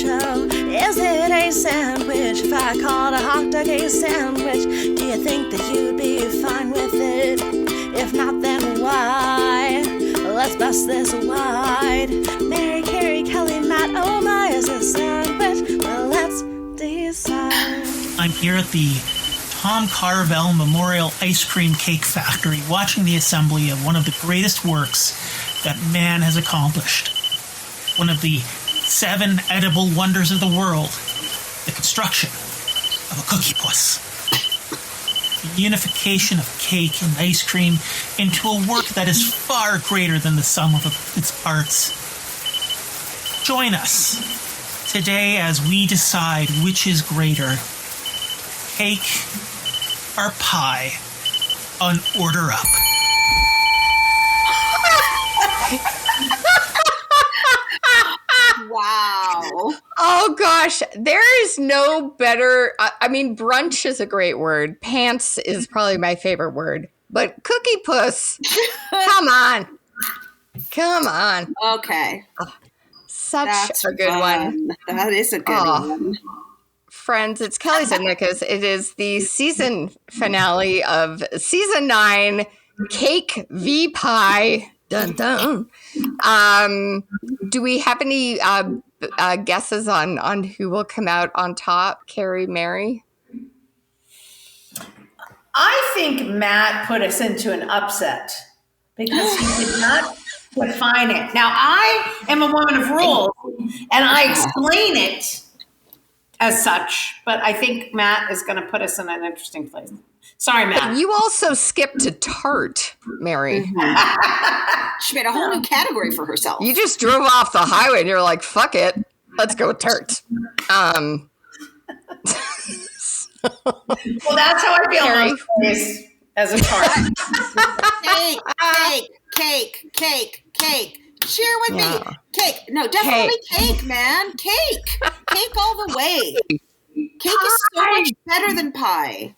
show. Is it a sandwich? If I called a hot dog a sandwich, do you think that you'd be fine with it? If not, then why? Let's bust this wide. Mary, Carrie, Kelly, Matt, oh my, is it a sandwich? Well, let's decide. I'm here at the Tom Carvel Memorial Ice Cream Cake Factory, watching the assembly of one of the greatest works that man has accomplished. One of the 7 edible wonders of the world, the construction of a cookie puss. The unification of cake and ice cream into a work that is far greater than the sum of its parts. Join us today as we decide which is greater, cake or pie, on Order Up. Wow. Oh, gosh. There is no better. I mean, brunch is a great word. Pants is probably my favorite word. But cookie puss, come on. Come on. Okay. Such a good one. That is a good one. Friends, it's Kelly Zednikas. It is the season finale of season 9, Cake v Pie. Dun dun. Do we have any guesses on who will come out on top? Carrie, Mary? I think Matt put us into an upset because he did not define it. Now, I am a woman of rules, and I explain it as such, but I think Matt is going to put us in an interesting place. Sorry, Matt. But you also skipped to tart, Mary. She made a whole new category for herself. You just drove off the highway and you're like, fuck it. Let's go with tart. Well, that's how I feel most days as a tart. Cake. Share with me. Cake. No, definitely cake, man. Cake all the way. Cake is so much better than pie.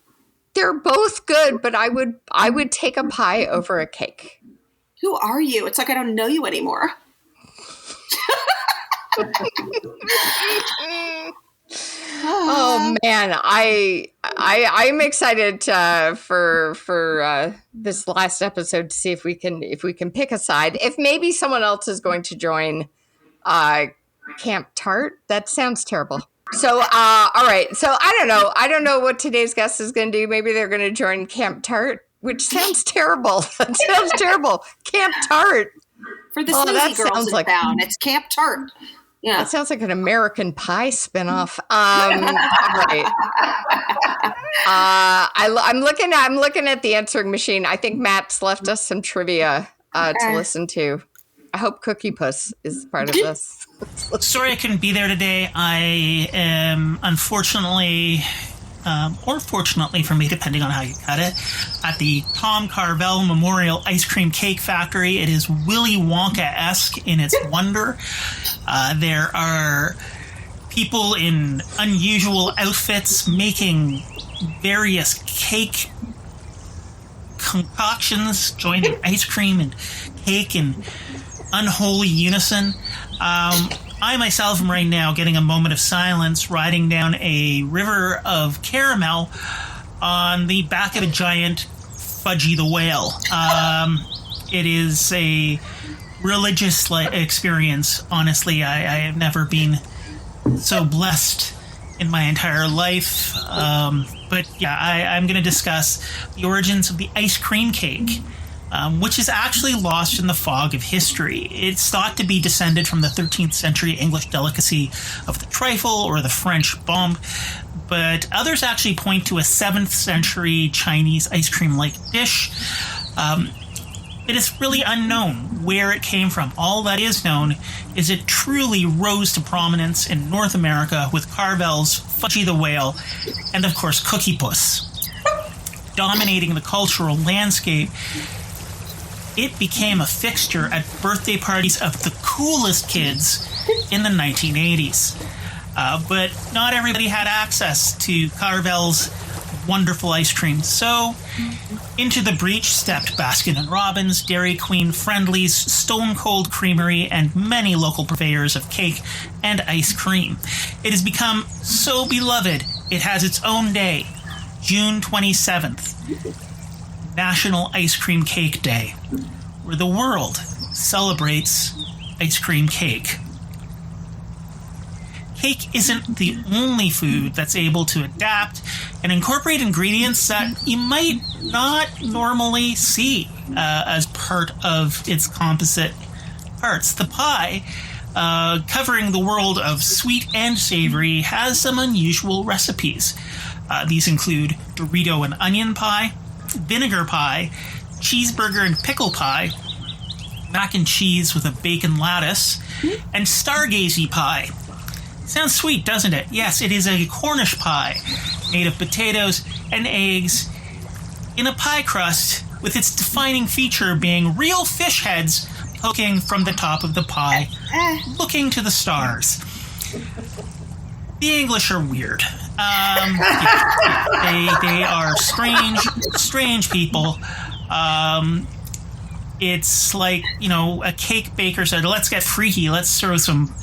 They're both good, but I would take a pie over a cake. Who are you? It's like I don't know you anymore. Oh man, I'm excited for this last episode to see if we can pick a side. If maybe someone else is going to join Camp Tart, that sounds terrible. So all right. So I don't know what today's guest is going to do. Maybe they're going to join Camp Tart, which sounds terrible. That sounds terrible. Camp Tart. For the sleazy girls in town, it's Camp Tart. Yeah. That sounds like an American Pie spinoff. All right. I'm looking at the answering machine. I think Matt's left us some trivia to listen to. I hope Cookie Puss is part of this. Sorry I couldn't be there today. I am unfortunately, or fortunately for me, depending on how you cut it, at the Tom Carvel Memorial Ice Cream Cake Factory. It is Willy Wonka-esque in its wonder. There are people in unusual outfits making various cake concoctions, joining ice cream and cake in unholy unison. I myself am right now getting a moment of silence riding down a river of caramel on the back of a giant Fudgy the Whale. It is a religious experience. Honestly, I have never been so blessed in my entire life. But yeah, I'm going to discuss the origins of the ice cream cake, which is actually lost in the fog of history. It's thought to be descended from the 13th century English delicacy of the trifle or the French bombe, but others actually point to a 7th century Chinese ice cream-like dish. It is really unknown where it came from. All that is known is it truly rose to prominence in North America with Carvel's Fudgy the Whale and, of course, Cookie Puss. Dominating the cultural landscape, it became a fixture at birthday parties of the coolest kids in the 1980s. But not everybody had access to Carvel's wonderful ice cream. So, into the breach stepped Baskin and Robbins, Dairy Queen, Friendly's, Stone Cold Creamery, and many local purveyors of cake and ice cream. It has become so beloved, it has its own day, June 27th, National Ice Cream Cake Day, where the world celebrates ice cream cake. Cake isn't the only food that's able to adapt and incorporate ingredients that you might not normally see as part of its composite parts. The pie, covering the world of sweet and savory, has some unusual recipes. These include Dorito and onion pie, vinegar pie, cheeseburger and pickle pie, mac and cheese with a bacon lattice, and stargazy pie. Sounds sweet, doesn't it? Yes, it is a Cornish pie made of potatoes and eggs in a pie crust, with its defining feature being real fish heads poking from the top of the pie, looking to the stars. The English are weird. They are strange people. It's like, a cake baker said, let's get freaky, let's throw some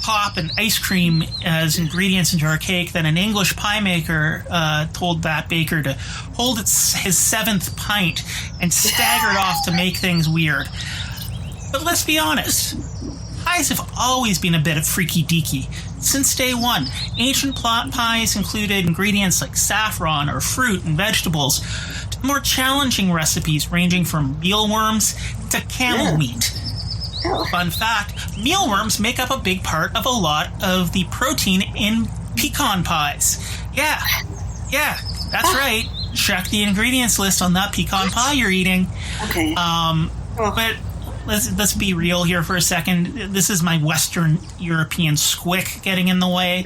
pop and ice cream as ingredients into our cake. Then an English pie maker told that baker to hold his seventh pint and staggered off to make things weird. But let's be honest, pies have always been a bit of freaky deaky. Since day one, ancient pies included ingredients like saffron or fruit and vegetables, to more challenging recipes ranging from mealworms to camel meat. Fun fact, mealworms make up a big part of a lot of the protein in pecan pies. Yeah, that's right. Check the ingredients list on that pecan pie you're eating. Okay. But let's be real here for a second. This is my Western European squick getting in the way.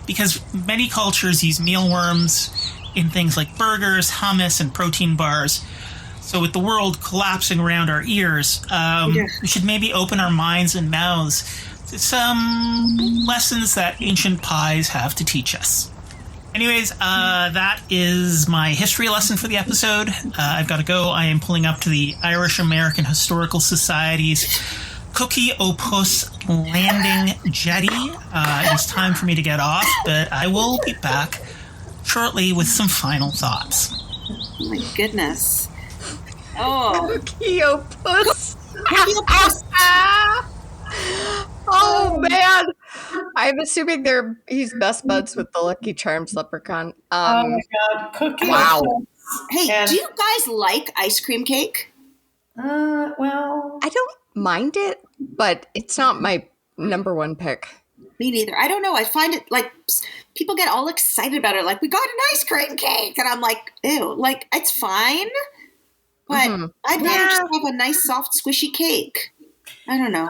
Because many cultures use mealworms in things like burgers, hummus, and protein bars. So with the world collapsing around our ears, we should maybe open our minds and mouths to some lessons that ancient pies have to teach us. Anyways, that is my history lesson for the episode. I've got to go. I am pulling up to the Irish American Historical Society's Cookie Opus landing jetty. It's time for me to get off, but I will be back shortly with some final thoughts. Oh my goodness. Oh. Cookie Opus. Oh man, I'm assuming he's best buds with the Lucky Charms leprechaun. Oh my god, cookie! Wow. Hey, do you guys like ice cream cake? Well, I don't mind it, but it's not my number one pick. Me neither. I don't know. I find it like people get all excited about it. Like, we got an ice cream cake, and I'm like, ew. Like, it's fine, but I'd rather just have a nice, soft, squishy cake. I don't know.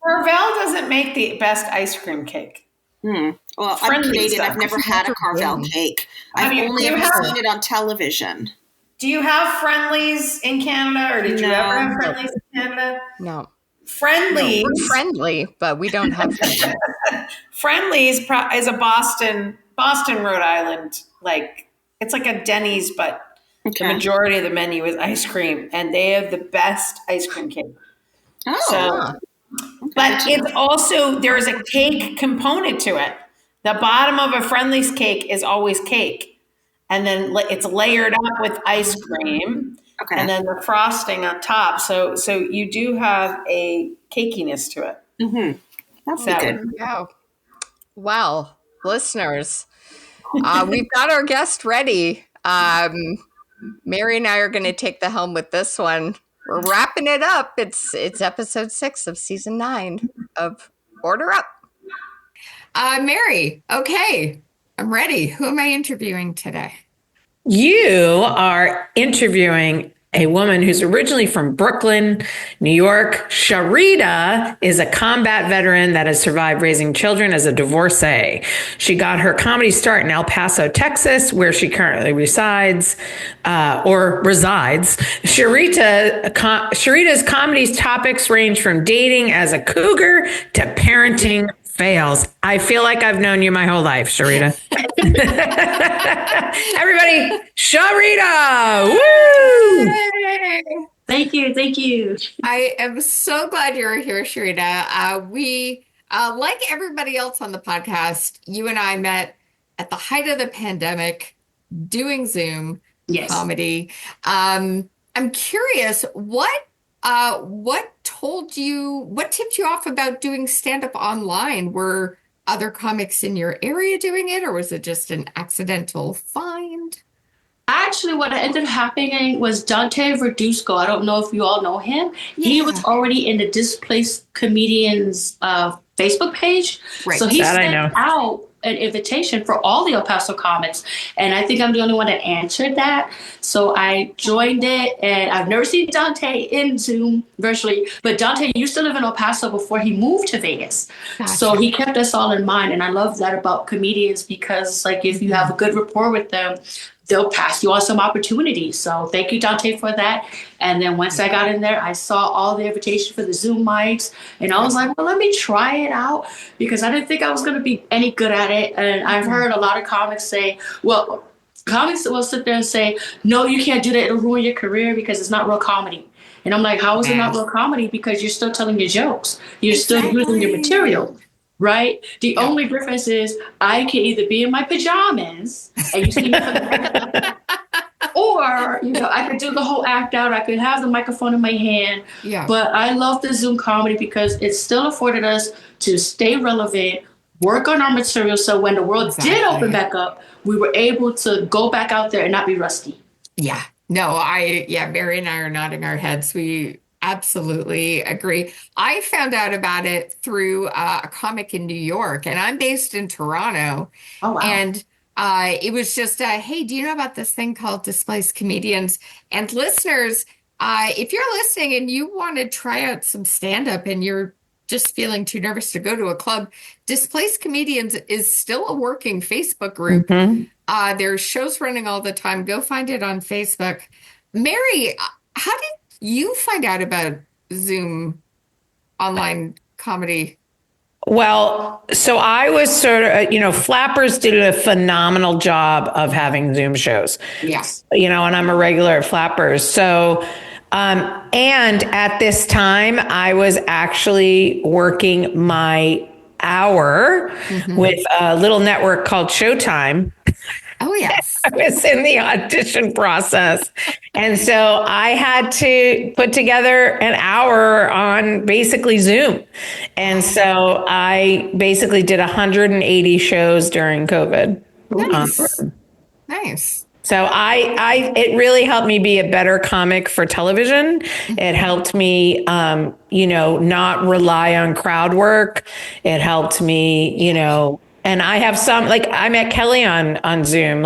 Carvel doesn't make the best ice cream cake. Well, I'm Friendly's Canadian. I've never had a Carvel cake. I've only ever seen it on television. Do you have Friendly's in Canada, or did you ever have Friendly's in Canada? No. Friendly's. We're friendly, but we don't have Friendly's. Friendly's is a Boston, Rhode Island. It's like a Denny's, but the majority of the menu is ice cream, and they have the best ice cream cake. But it's also, there's a cake component to it. The bottom of a Friendly's cake is always cake, and then it's layered up with ice cream, and then the frosting on top. So you do have a cakiness to it. Mm-hmm. That's good. Yeah. Well, listeners, we've got our guest ready. Mary and I are going to take the helm with this one. We're wrapping it up. It's episode 6 of season 9 of Order Up. Mary, okay, I'm ready. Who am I interviewing today? You are interviewing a woman who's originally from Brooklyn, New York. Sha Rita is a combat veteran that has survived raising children as a divorcee. She got her comedy start in El Paso, Texas, where she currently resides. Sha Rita's comedy topics range from dating as a cougar to parenting fails. I feel like I've known you my whole life, Sha Rita. Everybody, Sha Rita! Woo! Thank you. Thank you. I am so glad you're here, Sha Rita. We, like everybody else on the podcast, you and I met at the height of the pandemic doing Zoom Yes. comedy. I'm curious, what tipped you off about doing stand-up online? Were other comics in your area doing it, or was it just an accidental find? Actually, what ended up happening was Dante Verduzco. I don't know if you all know him. He Yeah. was already in the Displaced Comedians Facebook page. Right. So he That I sent know. out an invitation for all the El Paso comics. And I think I'm the only one that answered that. So I joined it, and I've never seen Dante in Zoom virtually. But Dante used to live in El Paso before he moved to Vegas. Gotcha. So he kept us all in mind. And I love that about comedians, because like if you have a good rapport with them, they'll pass you on some opportunities. So thank you, Dante, for that. And then once I got in there, I saw all the invitation for the Zoom mics. And I was like, well, let me try it out, because I didn't think I was going to be any good at it. And I've heard a lot of comics say, well, comics will sit there and say, no, you can't do that. It'll ruin your career because it's not real comedy. And I'm like, how is it not real comedy? Because you're still telling your jokes. You're still using your material. Right? The only difference is I can either be in my pajamas and you see me from the microphone, or I could do the whole act out. I could have the microphone in my hand. Yeah. But I love the Zoom comedy because it still afforded us to stay relevant, work on our material. So when the world did open back up, we were able to go back out there and not be rusty. Yeah. No, Mary and I are nodding our heads. We absolutely agree. I found out about it through a comic in New York, and I'm based in Toronto. Oh, wow. And it was just, hey, do you know about this thing called Displaced Comedians? And listeners, if you're listening and you want to try out some stand-up and you're just feeling too nervous to go to a club, Displaced Comedians is still a working Facebook group. Mm-hmm. There's shows running all the time. Go find it on Facebook. Mary, how did you find out about Zoom online comedy? Well, so I was sort of, Flappers did a phenomenal job of having Zoom shows. Yes. And I'm a regular at Flappers. So, and at this time, I was actually working my hour with a little network called Showtime. Oh, yes. I was in the audition process. And so I had to put together an hour on basically Zoom. And so I basically did 180 shows during COVID. Nice. Nice. So it really helped me be a better comic for television. It helped me, not rely on crowd work. It helped me, and I have some, I met Kelly on Zoom,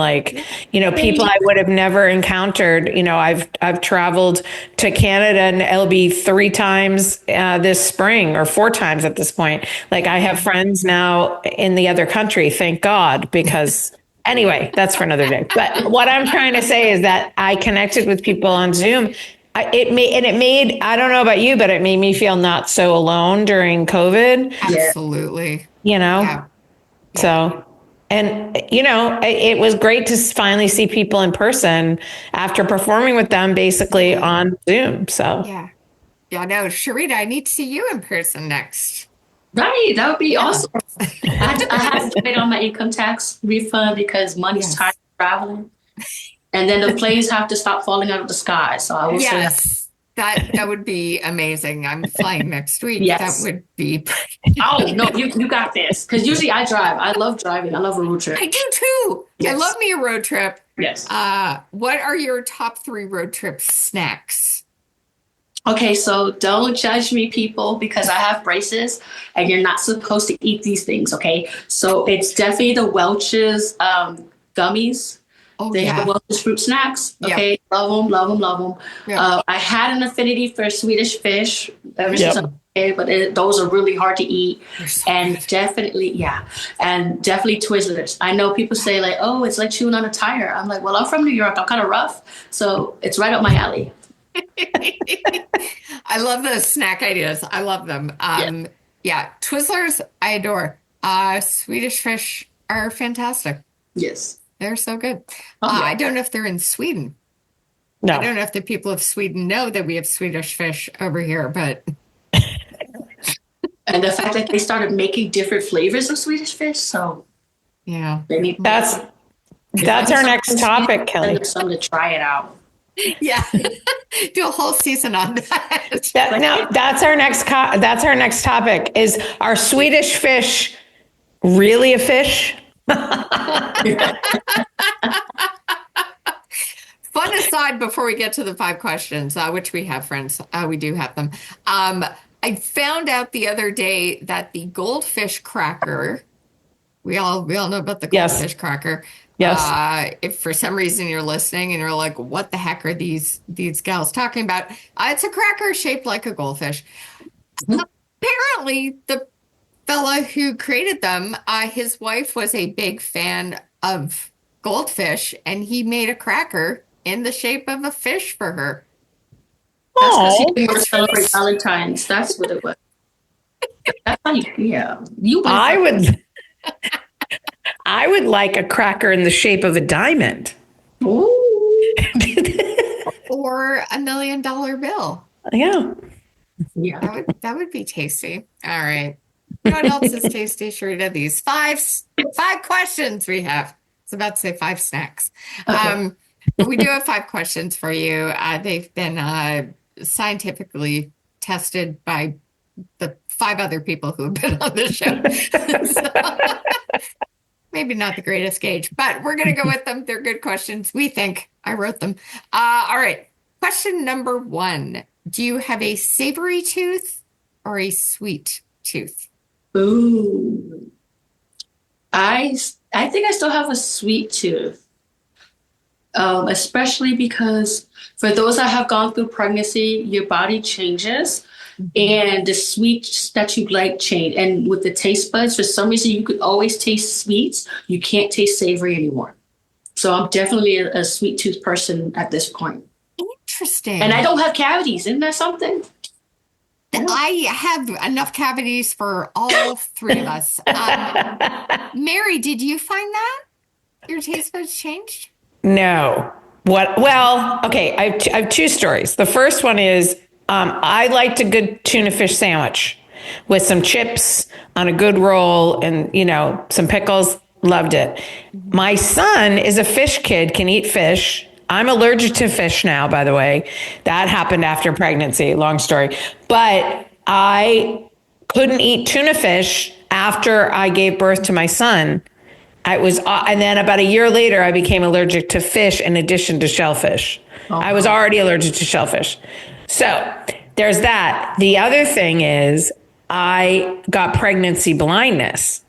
people I would have never encountered. I've traveled to Canada, and it'll be 3 times this spring, or 4 times at this point. I have friends now in the other country, thank God, because anyway, that's for another day. But what I'm trying to say is that I connected with people on Zoom. It made, I don't know about you, but it made me feel not so alone during COVID. Absolutely. Yeah. So, and, it was great to finally see people in person after performing with them basically on Zoom. So, yeah, no, Sha Rita, I need to see you in person next. Right, that would be awesome. I have to wait on my income tax refund because money's tight traveling. And then the planes have to stop falling out of the sky. So I will say that would be amazing. I'm flying next week. Yes. That would be. Oh, no, you got this. Because usually I drive. I love driving. I love a road trip. I do too. Yes. I love me a road trip. Yes. What are your top 3 road trip snacks? Okay, so don't judge me, people, because I have braces and you're not supposed to eat these things, okay? So it's definitely the Welch's gummies. They have Welch's fruit snacks. Okay, Yep. love them. Yep. I had an affinity for Swedish fish ever since I was a kid, but those are really hard to eat. And definitely Twizzlers. I know people say oh, it's like chewing on a tire. I'm like, well, I'm from New York. I'm kind of rough, so it's right up my alley. I love those snack ideas. I love them. Twizzlers, I adore. Swedish fish are fantastic. Yes. They're so good. Oh, yeah. I don't know if they're in Sweden. No. I don't know if the people of Sweden know that we have Swedish fish over here, but. And the fact that they started making different flavors of Swedish fish, so Yeah. maybe That's our next topic, Kelly. Some to try it out. Yeah. Do a whole season on that. That's our next topic. Is our Swedish fish really a fish? Fun aside before we get to the 5 questions, which we have, friends. We do have them. I found out the other day that the goldfish cracker, we all know about the goldfish cracker. Yes. If for some reason you're listening and you're like, what the heck are these gals talking about? It's a cracker shaped like a goldfish. Apparently, the fella who created them, his wife was a big fan of goldfish, and he made a cracker in the shape of a fish for her. That's because he didn't want to celebrate Valentine's. That's what it was. That's how you I would like a cracker in the shape of a diamond. Ooh. Or $1 million bill. Yeah. Yeah. That would be tasty. All right. You know what else is tasty, Sha Rita? These five questions we have. I was about to say 5 snacks. Okay. But we do have 5 questions for you. They've been scientifically tested by the 5 other people who have been on the show. So, maybe not the greatest gauge, but we're going to go with them. They're good questions. We think. I wrote them. All right. Question number 1. Do you have a savory tooth or a sweet tooth? Ooh. I think I still have a sweet tooth. Especially because for those that have gone through pregnancy, your body changes and the sweets that you like change. And with the taste buds, for some reason, you could always taste sweets. You can't taste savory anymore. So I'm definitely a sweet tooth person at this point. Interesting. And I don't have cavities. Isn't that something? I have enough cavities for all 3 of us. Mary, did you find that? Your taste buds changed? No. What? Well, okay. I have 2 stories. The first one is I liked a good tuna fish sandwich with some chips on a good roll and, some pickles. Loved it. My son is a fish kid, can eat fish. I'm allergic to fish now, by the way. That happened after pregnancy. Long story. But I couldn't eat tuna fish after I gave birth to my son. And then about a year later, I became allergic to fish in addition to shellfish. Oh. I was already allergic to shellfish. So there's that. The other thing is I got pregnancy blindness.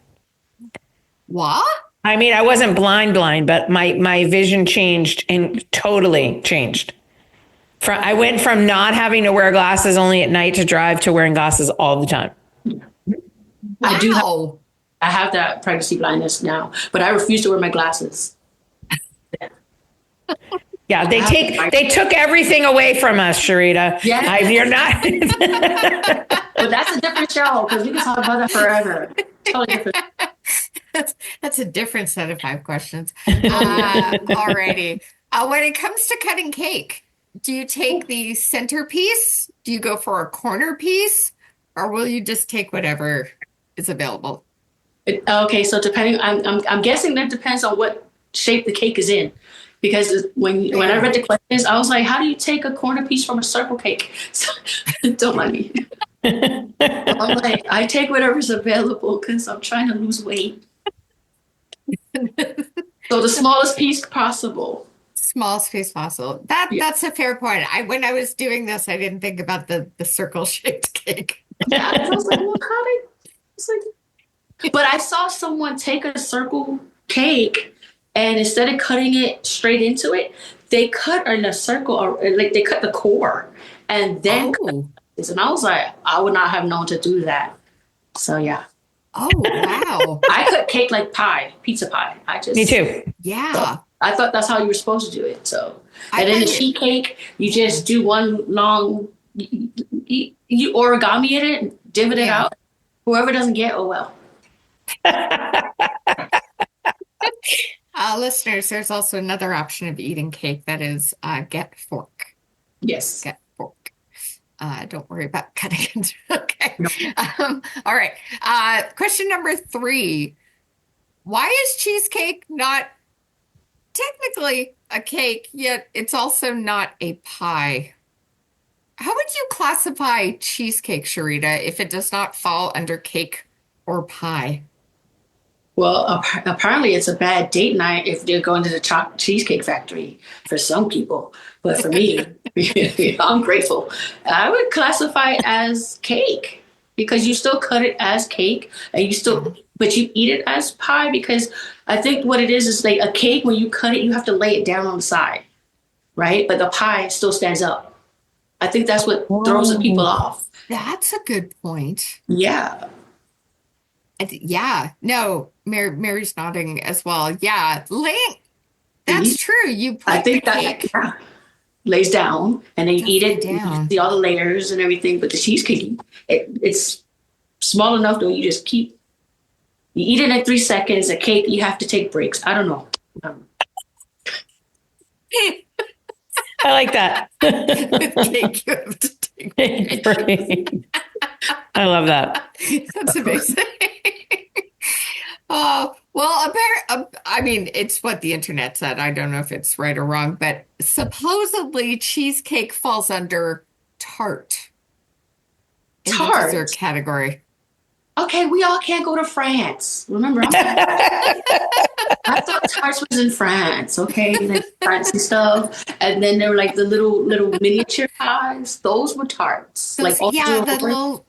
What? I mean, I wasn't blind, but my vision changed and totally changed. I went from not having to wear glasses only at night to drive to wearing glasses all the time. Wow. I have that pregnancy blindness now, but I refuse to wear my glasses. Yeah, they took everything away from us, Sha Rita. Yeah, you're not. But that's a different show because we can talk about that forever. Totally different. That's a different set of 5 questions. Alrighty. When it comes to cutting cake, do you take the centerpiece? Do you go for a corner piece, or will you just take whatever is available? Okay, so depending, I'm guessing that depends on what shape the cake is in, because when I read the questions, I was like, how do you take a corner piece from a circle cake? So, don't mind me. I'm like, I take whatever's available because I'm trying to lose weight. So the smallest piece possible. Smallest piece possible. That's a fair point. When I was doing this, I didn't think about the circle shaped cake. Yeah, I was like, well, but I saw someone take a circle cake and instead of cutting it straight into it, they cut in a circle, or like they cut the core and then cut this. And I was like, I would not have known to do that. So yeah. Oh wow. I cut cake like pie, pizza pie. Me too. Yeah. So I thought that's how you were supposed to do it. So and then the sheet cake, you just do one long, you origami it and divot it out. Whoever doesn't get, oh well. Listeners, there's also another option of eating cake that is get fork. Yes. Get fork. Don't worry about cutting it. Okay. No. All right. Question number 3. Why is cheesecake not technically a cake, yet it's also not a pie? How would you classify cheesecake, Sha Rita, if it does not fall under cake or pie? Well, apparently it's a bad date night if they're going to the cheesecake factory for some people. But for me, I'm grateful. I would classify it as cake because you still cut it as cake and you still, but you eat it as pie because I think what it is like a cake, when you cut it, you have to lay it down on the side, right? But the pie still stands up. I think that's what throws the people off. That's a good point. Yeah. Yeah. No, Mary's nodding as well. Yeah. That's true. You put I think the that cake lays down and then you eat it. down. You see all the layers and everything. But the cheesecake, it's small enough though. You eat it in 3 seconds. A cake, you have to take breaks. I don't know. I like that. With cake, you have to take Great. I love that. That's amazing. Well, I mean, it's what the internet said. I don't know if it's right or wrong, but supposedly cheesecake falls under tart in the dessert category. Okay, we all can't go to France. Remember, I thought tarts was in France. Okay, like fancy stuff, and then there were like the little miniature pies. Those were tarts. Those, like yeah, the little,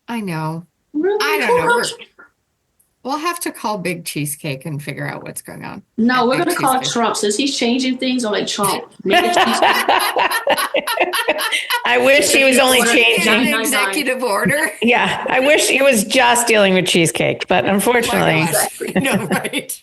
I know. Really? I don't know. We'll have to call Big Cheesecake and figure out what's going on. No, we're going to call Trump. Since he's changing things, I'm like, Trump, make it cheesecake. I wish he was only changing. An executive order. Yeah, I wish he was just dealing with cheesecake, but unfortunately. No, right.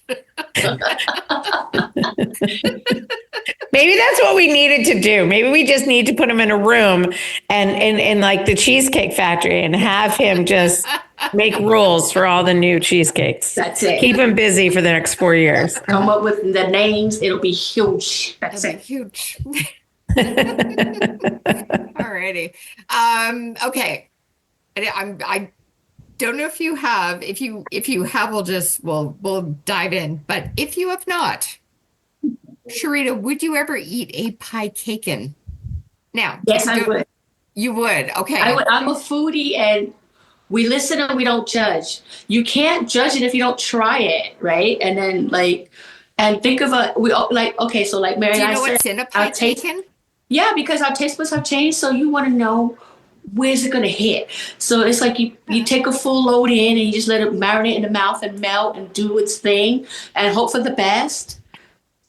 Maybe that's what we needed to do. Maybe we just need to put him in a room and in like the Cheesecake Factory and have him just make rules for all the new cheesecakes. That's it. Keep him busy for the next 4 years. Come up with the names. It'll be huge. That's It'll it. be huge. Alrighty. Okay. I don't know if you have. If you have, we'll dive in. But if you have not, Sha Rita, would you ever eat a pie caken? Now, yes, I would. You would. Okay. I would. I'm a foodie, and we listen and we don't judge. You can't judge it if you don't try it, right? And then and think of okay, so like Mary Do you and I know said, what's in a pie caken? Yeah, because our taste buds have changed, so you want to know where's it going to hit. So it's like you take a full load in and you just let it marinate in the mouth and melt and do its thing and hope for the best.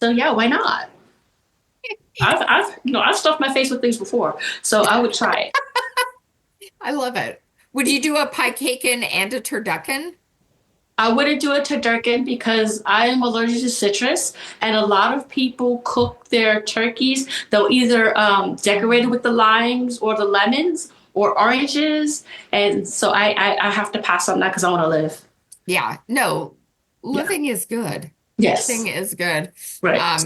So yeah, why not? I've stuffed my face with things before, so I would try it. I love it. Would you do a pie caken and a turducken? I wouldn't do a turducken because I am allergic to citrus, and a lot of people cook their turkeys. They'll either decorate it with the limes or the lemons or oranges, and so I have to pass on that because I want to live. Yeah, no, living is good. Yes, living is good. Right.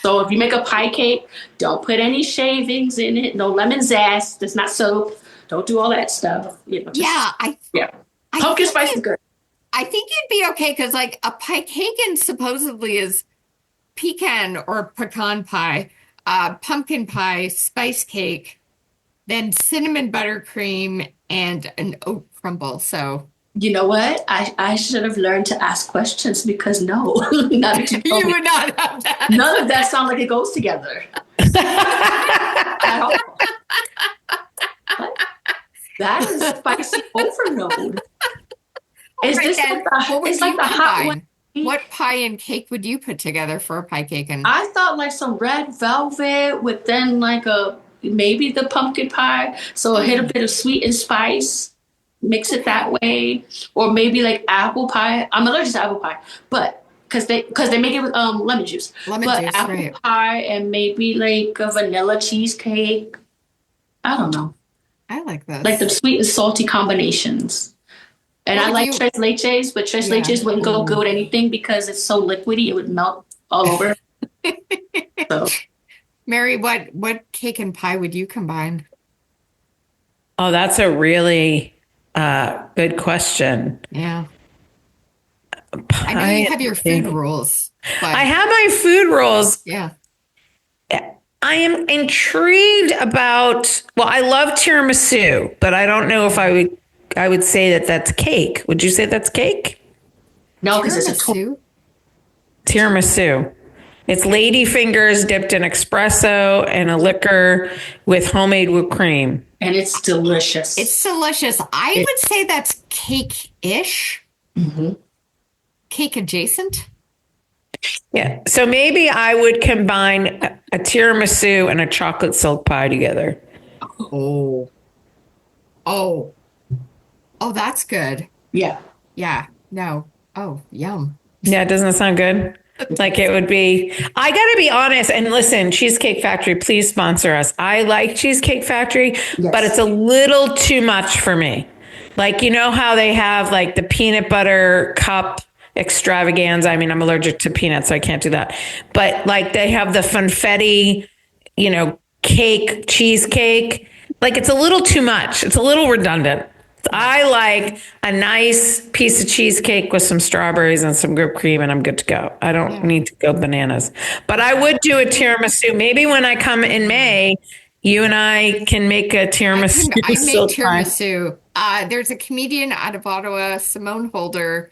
So if you make a pie cake, don't put any shavings in it. No lemon zest. It's not soap. Don't do all that stuff. Pumpkin spice is good. I think you'd be okay because like a pie caken supposedly is pecan or pecan pie, pumpkin pie, spice cake, then cinnamon buttercream and an oat crumble. So you know what? I should have learned to ask questions because no, not that you would not have that. None of that sounds like it goes together. At all. That is spicy overload. Is this like the hot one? What pie and cake would you put together for a pie cake? And I thought like some red velvet with then like maybe the pumpkin pie. So a hit a bit of sweet and spice, mix it that way, or maybe like apple pie. I'm allergic to apple pie, but because they make it with lemon juice. Apple pie and maybe like a vanilla cheesecake. I don't know. I like that. Like the sweet and salty combinations. And I like tres leches, but tres leches wouldn't go good with anything because it's so liquidy, it would melt all over. So. Mary, what cake and pie would you combine? Oh, that's a really good question. Yeah. I know you have your food rules. But I have my food rules. Yeah. I am intrigued about, I love tiramisu, but I don't know if I would say that that's cake. Would you say that's cake? No, because it's tiramisu. It's lady fingers dipped in espresso and a liquor with homemade whipped cream. And it's delicious. It's delicious. I would say that's cake-ish. Mm-hmm. Cake adjacent. Yeah. So maybe I would combine a tiramisu and a chocolate silk pie together. Oh, that's good. Yeah. Yeah. No. Oh, yum. Yeah, doesn't that sound good? Like it would be, I got to be honest and listen, Cheesecake Factory, please sponsor us. I like Cheesecake Factory, but it's a little too much for me. Like, you know how they have like the peanut butter cup extravaganza. I mean, I'm allergic to peanuts, so I can't do that. But like they have the funfetti, cake, cheesecake. Like it's a little too much. It's a little redundant. I like a nice piece of cheesecake with some strawberries and some whipped cream, and I'm good to go. I don't need to go bananas. But I would do a tiramisu. Maybe when I come in May, you and I can make a tiramisu. I make tiramisu. There's a comedian out of Ottawa, Simone Holder.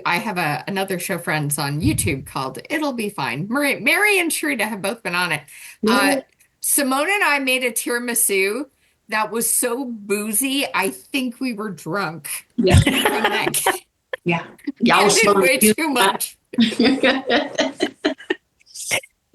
I have another show friends on YouTube called It'll Be Fine. Mary and Sha Rita have both been on it. Simone and I made a tiramisu that was so boozy, I think we were drunk. Yeah. Yeah. Y'all did way too much.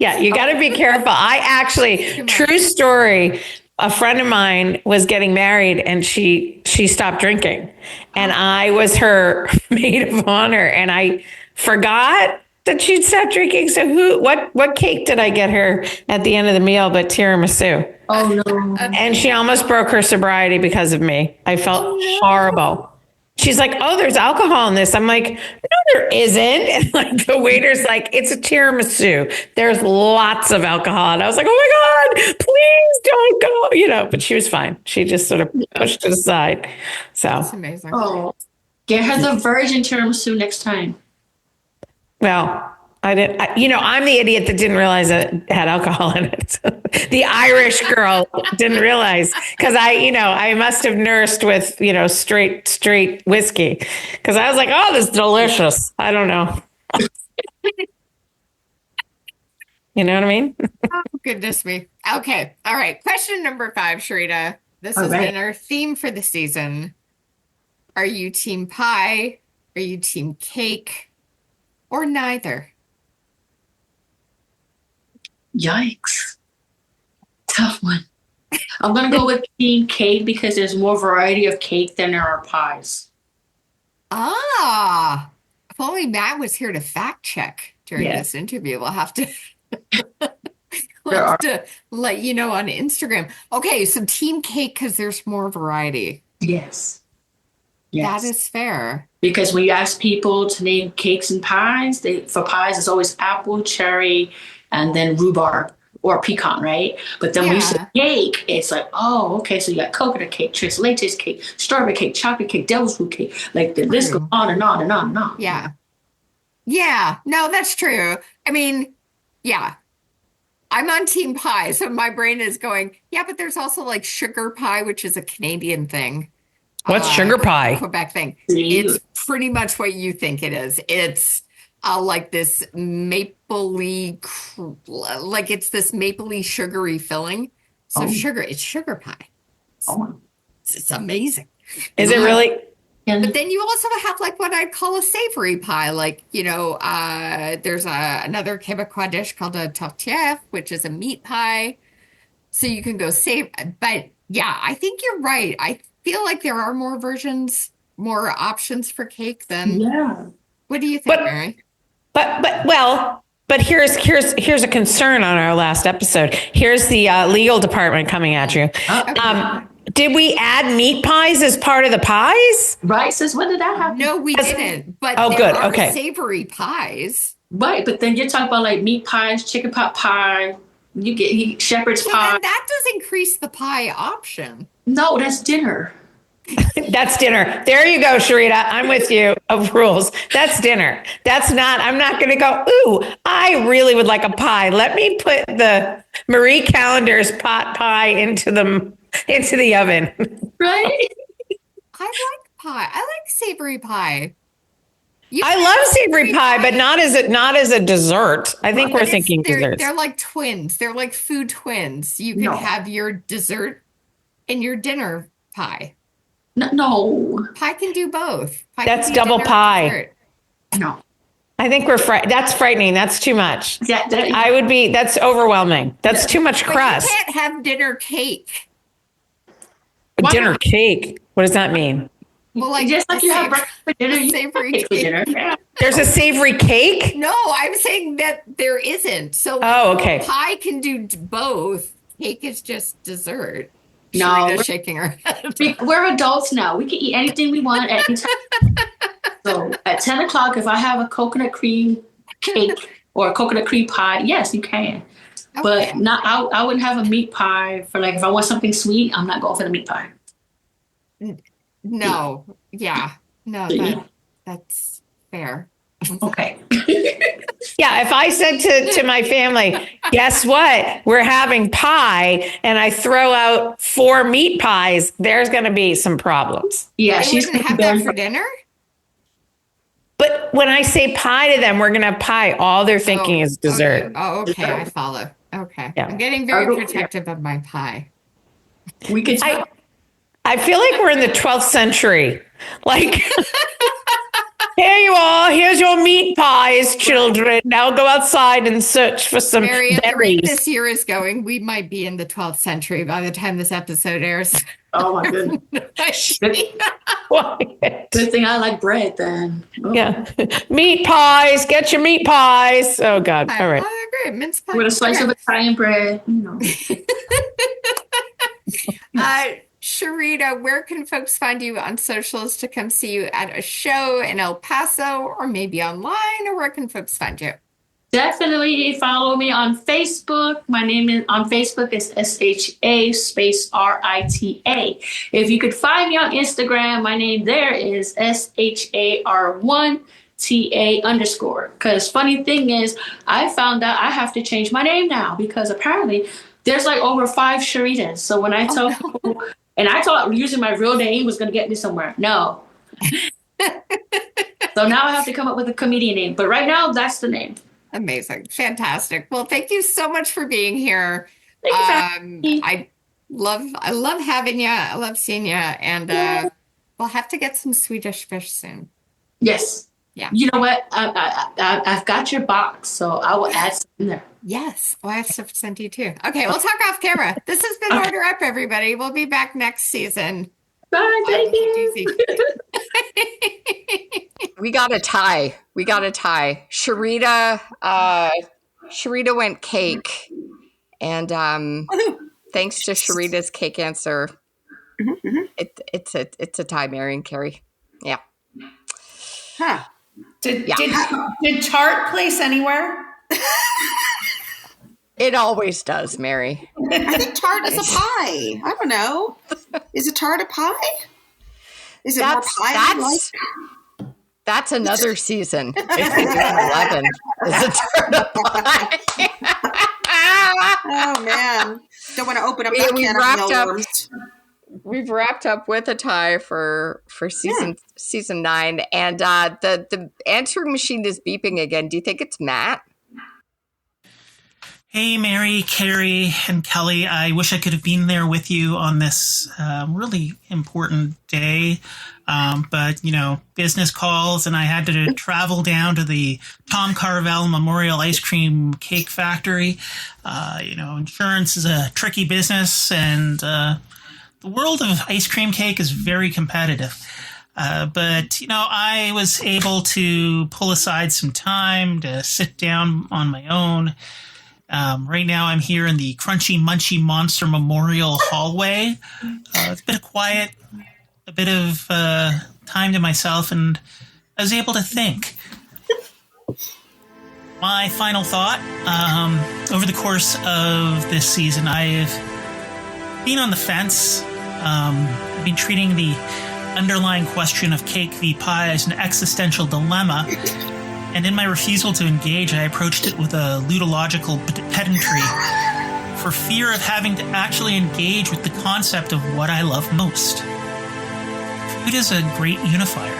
Yeah, you got to be careful. I actually, true story, a friend of mine was getting married and she stopped drinking. And I was her maid of honor and I forgot that she'd stopped drinking. So what cake did I get her at the end of the meal but tiramisu? Oh no. And she almost broke her sobriety because of me. I felt horrible. She's like, oh, there's alcohol in this. I'm like, no, there isn't. And like the waiter's like, it's a tiramisu. There's lots of alcohol. And I was like, oh my God, please don't go, but she was fine. She just sort of pushed it aside. So that's amazing. Oh, get her the virgin tiramisu next time. Well, I didn't, I'm the idiot that didn't realize that it had alcohol in it. The Irish girl didn't realize because I must have nursed with, straight whiskey because I was like, oh, this is delicious. I don't know. You know what I mean? Oh, goodness me. Okay. All right. Question number 5, Sha Rita. This has been our theme for the season. Are you team pie? Are you team cake? Or neither? Yikes. Tough one. I'm going to go with team cake because there's more variety of cake than there are pies. If only Matt was here to fact check during this interview. We'll have to let you know on Instagram. Okay, so team cake because there's more variety. Yes. That is fair. Because when you ask people to name cakes and pies, for pies, it's always apple, cherry, and then rhubarb or pecan, right? But then when you say cake, it's like, oh, okay, so you got coconut cake, tres leches cake, strawberry cake, chocolate cake, devil's food cake. Like the list goes on and on and on and on. Yeah. Yeah. No, that's true. I mean, yeah. I'm on team pie, so my brain is going, yeah, but there's also like sugar pie, which is a Canadian thing. What's sugar pie? Quebec thing. It's pretty much what you think it is. It's like this mapley, sugary filling. So it's sugar pie. It's amazing. Is it really? But then you also have like what I'd call a savory pie. Like, there's another Quebecois dish called a tourtière, which is a meat pie. So you can go but yeah, I think you're right. I feel like there are more versions, more options for cake than. Yeah. What do you think, Mary? But here's a concern on our last episode. Here's the legal department coming at you. Did we add meat pies as part of the pies? Right, sis, when did that happen? No, we didn't. But Oh, there good. are Okay. savory pies. Right, but then you're talking about like meat pies, chicken pot pie, you get shepherd's So pie. then that does increase the pie option. No, that's dinner. That's dinner. There you go, Sha Rita. I'm with you of rules. That's dinner. That's not, I'm not going to go, ooh, I really would like a pie. Let me put the Marie Callender's pot pie into the oven. Right? I like pie. I like savory pie. I love savory pie, but not as a dessert. I think we're thinking desserts. They're like twins. They're like food twins. You can have your dessert and your dinner pie. No. Pie can do both. Pie That's can do double dinner pie. and dessert. No. I think that's frightening. That's too much. That's overwhelming. That's too much crust. But you can't have dinner cake. Dinner cake. What does that mean? Well, like just like you have breakfast for dinner, you savory cake for dinner. Yeah. There's a savory cake? No, I'm saying that there isn't. So okay. Pie can do both. Cake is just dessert. No, Sharita's shaking her head. We're adults now. We can eat anything we want at any time. So at 10 o'clock, if I have a coconut cream cake or a coconut cream pie, yes, you can. Okay. But not. I wouldn't have a meat pie for like if I want something sweet. I'm not going for the meat pie. No. Yeah. No. That's fair. Okay. Yeah, if I said to my family, guess what? We're having pie, and I throw out 4 meat pies, there's going to be some problems. Yeah, she wouldn't have that for dinner? But when I say pie to them, we're going to have pie. All they're thinking is dessert. Okay. I follow. Okay. Yeah. I'm getting very protective of my pie. We could. I feel like we're in the 12th century. Like, here you are. Here's your meat pies, children. Now go outside and search for some Mary, berries. the rate this year is going, we might be in the 12th century by the time this episode airs. Oh, my goodness. Good thing I like bread then. Oh. Yeah. Meat pies. Get your meat pies. Oh, God. All right. I agree. Mince pie. With a slice of Italian bread, Sha Rita, where can folks find you on socials to come see you at a show in El Paso or maybe online, or where can folks find you? Definitely follow me on Facebook. My name on Facebook is SHA space RITA. If you could find me on Instagram, my name there is SHAR1TA_. Because funny thing is, I found out I have to change my name now because apparently there's like over 5 Sha Ritas. So when I tell people, and I thought using my real name was going to get me somewhere. No. So now I have to come up with a comedian name. But right now, that's the name. Amazing. Fantastic. Well, thank you so much for being here. I love having you. I love seeing you. And we'll have to get some Swedish fish soon. Yes. Yeah. You know what? I've got your box, so I will add some in there. Yes. Well, I have stuff to send to you too. Okay. We'll talk off camera. This has been Order Up, everybody. We'll be back next season. Bye. Thank you. We got a tie. Sha Rita went cake. And thanks to Sha Rita's cake answer, it's a tie, Mary and Carrie. Yeah. Huh. Did Tart place anywhere? It always does, Mary. I think tart is a pie. I don't know. Is a tart a pie? Is it more pie than like? That's another season. If we do 11, is a tart a pie? Oh man! Don't want to open up that can of mealworms. We've wrapped up with a tie for season 9, and the answering machine is beeping again. Do you think it's Matt? Hey, Mary, Carrie, and Kelly. I wish I could have been there with you on this really important day. But, business calls, and I had to travel down to the Tom Carvel Memorial Ice Cream Cake Factory. Insurance is a tricky business, and the world of ice cream cake is very competitive. But I was able to pull aside some time to sit down on my own Right now I'm here in the Crunchy Munchy Monster Memorial hallway. It's been quiet, a bit of time to myself, and I was able to think. My final thought, over the course of this season, I've been on the fence. I've been treating the underlying question of cake v. pie as an existential dilemma, and in my refusal to engage, I approached it with a ludological pedantry for fear of having to actually engage with the concept of what I love most. Food is a great unifier.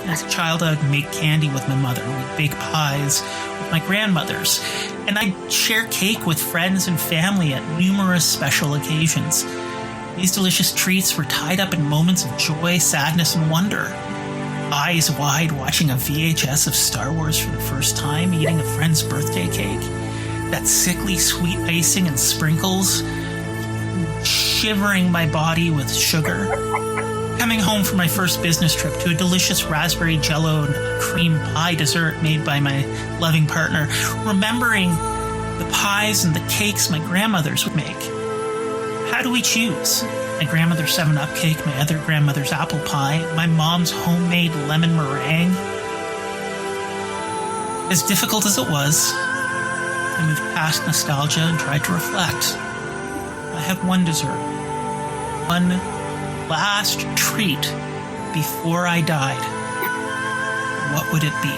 As a child, I'd make candy with my mother. We'd bake pies with my grandmothers. And I'd share cake with friends and family at numerous special occasions. These delicious treats were tied up in moments of joy, sadness, and wonder. Eyes wide watching a VHS of Star Wars for the first time, eating a friend's birthday cake. That sickly sweet icing and sprinkles, shivering my body with sugar. Coming home from my first business trip to a delicious raspberry jello and cream pie dessert made by my loving partner, remembering the pies and the cakes my grandmothers would make. How do we choose? My grandmother's 7-Up cake, my other grandmother's apple pie, my mom's homemade lemon meringue. As difficult as it was, I moved past nostalgia and tried to reflect. I had one dessert. One last treat before I died. What would it be?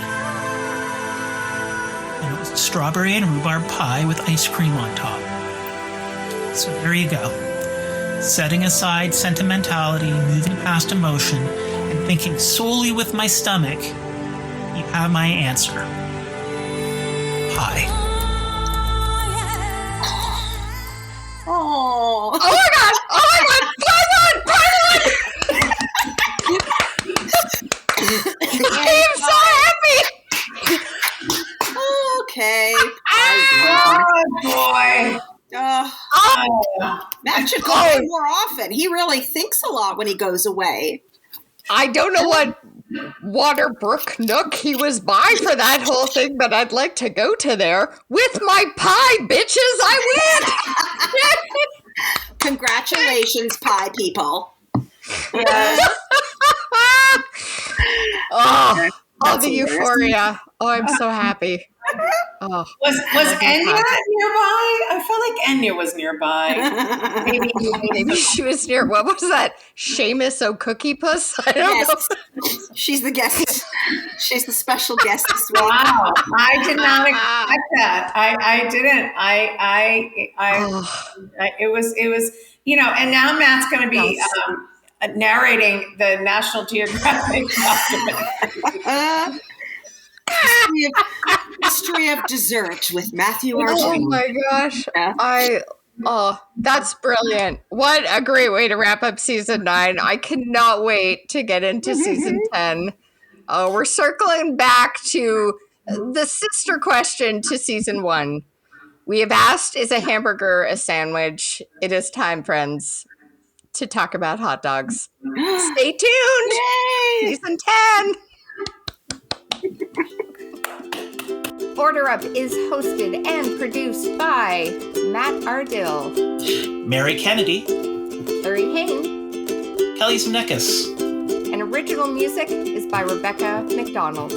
And it was a strawberry and rhubarb pie with ice cream on top. So there you go. Setting aside sentimentality, moving past emotion, and thinking solely with my stomach, you have my answer. Pie. Oh. Oh my god! Oh my god! I am so happy! Okay. Oh, boy. Matt should go away more often. He really thinks a lot when he goes away. I don't know what Waterbrook Nook he was by for that whole thing, but I'd like to go to there with my pie, bitches. I win! Congratulations, pie people. Oh, the euphoria. Oh, I'm so happy. Oh, Was Enya nearby? I felt like Enya was nearby. maybe she was near. What was that? Seamus O'Cookie Puss? I don't know. She's the guest. She's the special guest this week. Wow, I did not expect that. I didn't. It was. And now Matt's going to be narrating the National Geographic documentary. History of dessert with Matthew R. Oh my gosh. That's brilliant. What a great way to wrap up season 9. I cannot wait to get into season 10. We're circling back to the sister question to season 1. We have asked, is a hamburger a sandwich? It is time, friends, to talk about hot dogs. Stay tuned. Yay! Season 10. Order Up is hosted and produced by Matt Ardill, Mary Kennedy, Larry Hain, Kelly Zemeckis. and original music is by Rebecca McDonald.